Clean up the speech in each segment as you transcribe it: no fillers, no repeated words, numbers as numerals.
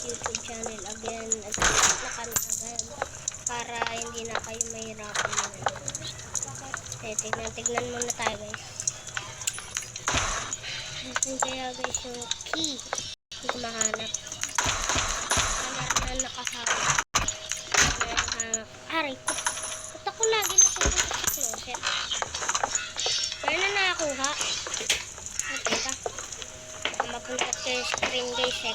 YouTube channel again at nakan agad para hindi na kayo mahirapan naman. Tignan muna tayo guys. Ayan kaya guys yung key. Hindi ko mahanap. Meron na nakahanap. Aray ko. Ba't ako lagi napupunta sa closet? Meron na nakakuha. Teka. Mapunta kayo screen guys eh.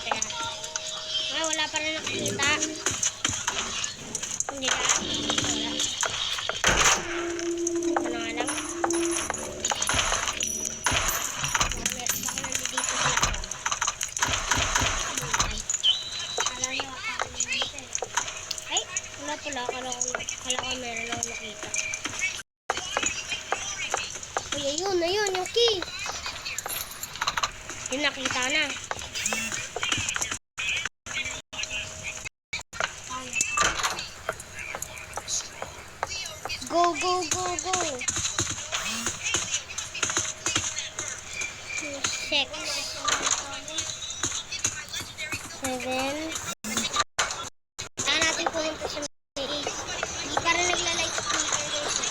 Kaya wala pa rin nakikita. Hindi ka? Wala. Ano nga lang? Meron ako nandito sa lakon. Ay, wala pala. Kala ko meron ako nakita. Uy, ayun, yung key. Yung nakita na. Go, go, go, go. 6 7 natin pumunta sa may 8. Hindi pa rin nagla-light speaker guys eh.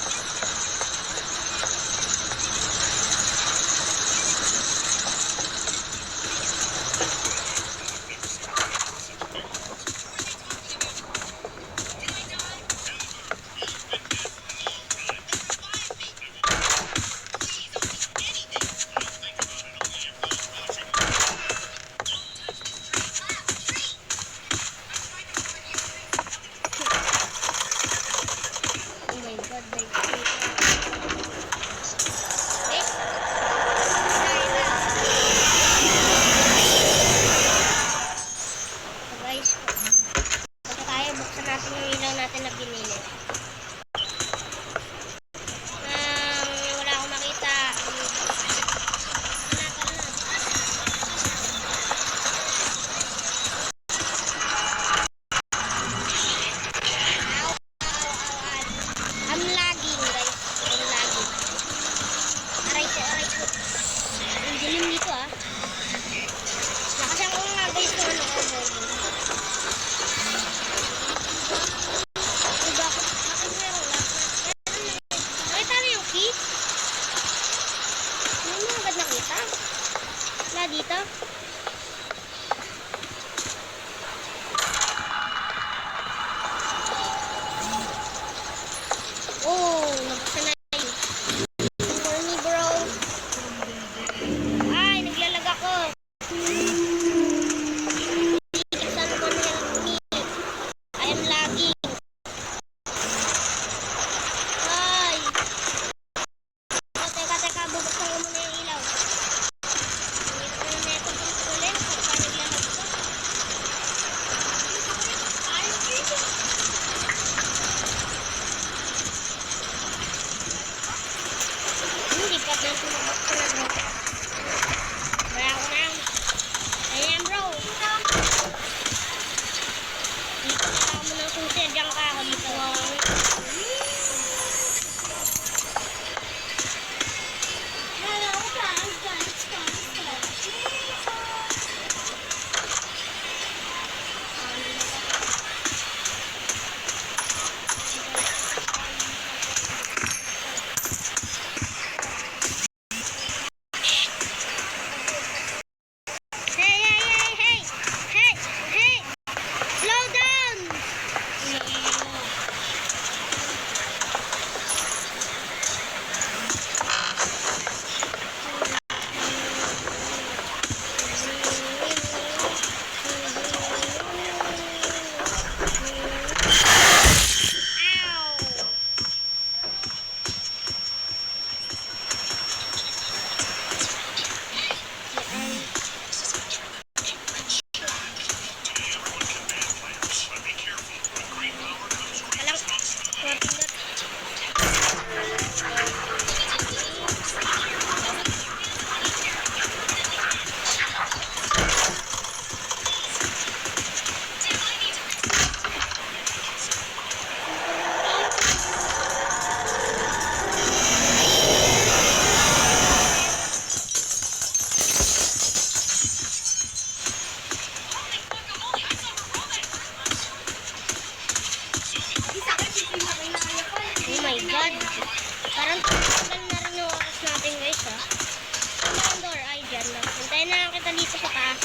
Kaya na lang kita dito sa taas.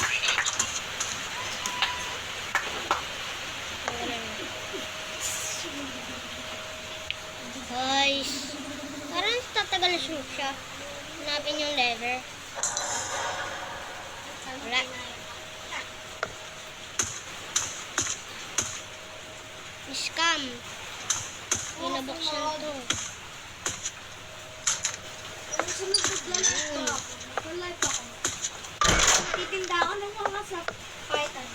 Guys, parang tatagal na siya. Hanapin yung lever. Wala. Scam. Hindi nabuksan to. Titinda ako ng mga sa Python.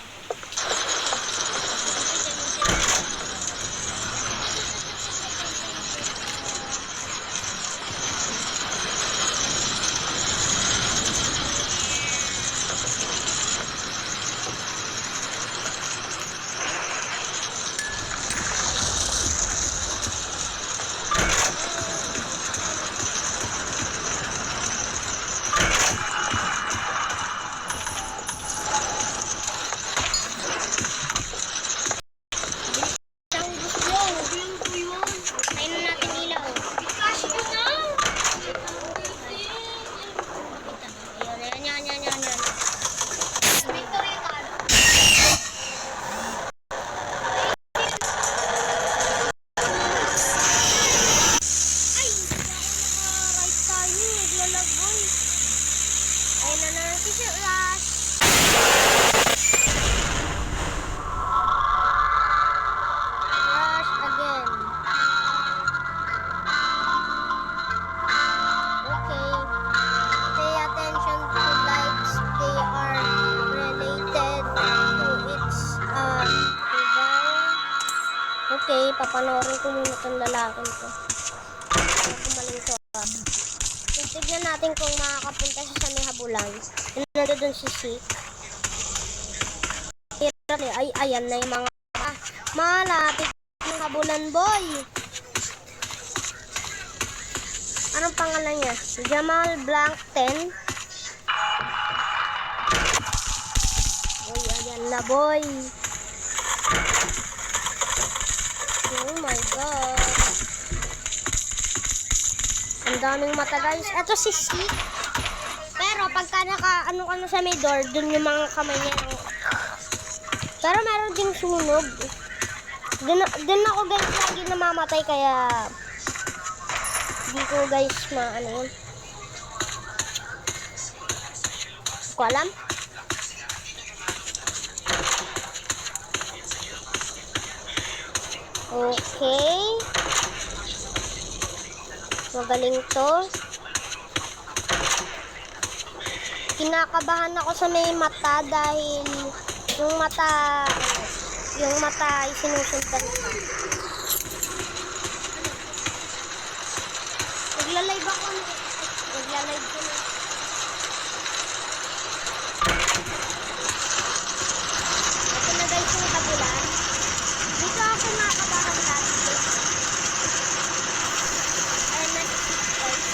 Okay, papanoorin ko muna itong lalaking to. Kumaling to. Tignan natin kung makakapunta siya sa may habulan. Nandun doon si Sik. Ay, ayan na yung mga... malapit yung habulan, boy. Anong pangalan niya? Jamal Blanc 10. Boy, ayan na, boy. Oh my God. Ang daming mata, guys. Ito si Sik. Pero pagka naka ano sa may door, dun yung mga kamay niya. Pero meron ding sunog. Dun ako, guys, lagi namamatay, kaya hindi ko, guys, maano yun. Hindi ko alam. Okay. Magaling to. Kinakabahan ako sa may mata dahil yung mata ay sinusundan ko. Nagla-live ako. Nagla-live ko na. Ito na, guys, yung kabulan. Dito ako nakakabahan dati. Ayan na si Sik, guys.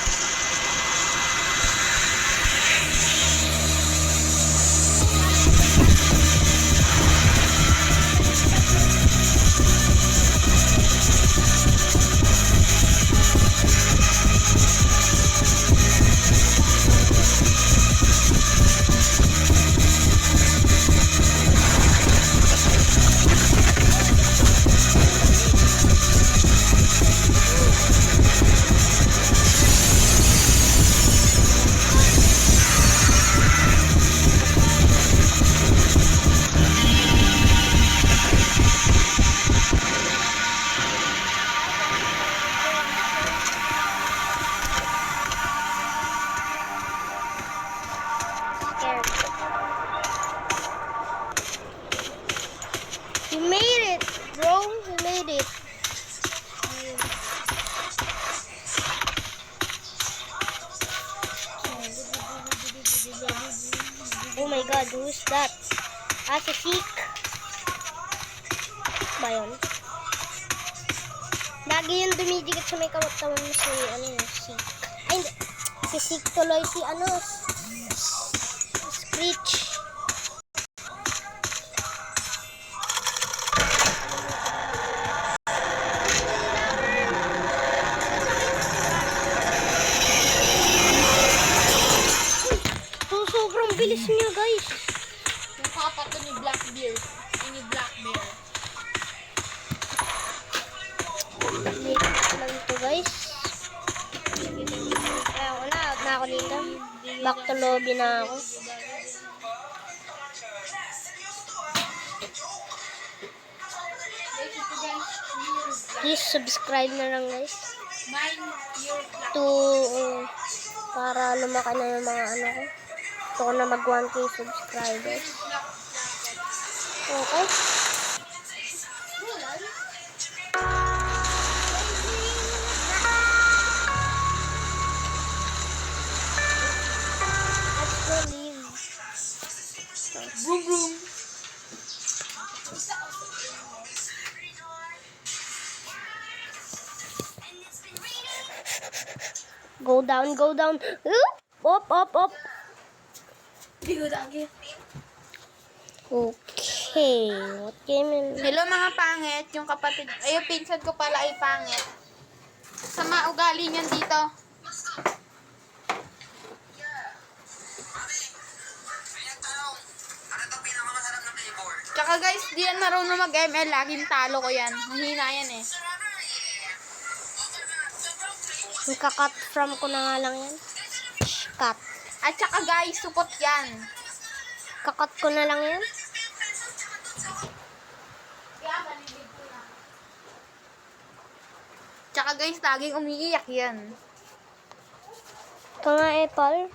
You made it, bro. You made it. Oh my God, who's that? Si Sik. Ba yun? Lagi yung dumidikit sa may kawatawan mo si, Sik. Ay, hindi. Si Sik tuloy, si, Screech. Sobrang bilis niya, guys. Yung kapato ni Blackbeard. Ni Blackbear. Dito lang ito, guys. Kaya wala, out na ako dito. Back to lobby na ako. Guys, ito guys. Please subscribe na lang, guys. Mine, your black. To, para lumaki na yung mga ano ko. Gusto ko na mag 1K subscribers. Okay. Let's go leave. Boom, boom. Go down, go down. Oop! Up, up, up. Bigo lagi. Okay. What game in... Hello mga pangit. Yung kapatid, ay yung pinsan ko pala ay pangit. Sama ugali niyan dito. Tsaka guys, di yan marunong mag-ML. Laging talo ko yan. Mahina yan eh. Kakat from ko na nga lang yan. Cut. At tsaka guys, supot yan. Kakat ko na lang yan. Tsaka guys, laging umiiyak yan. Ito nga, Apple.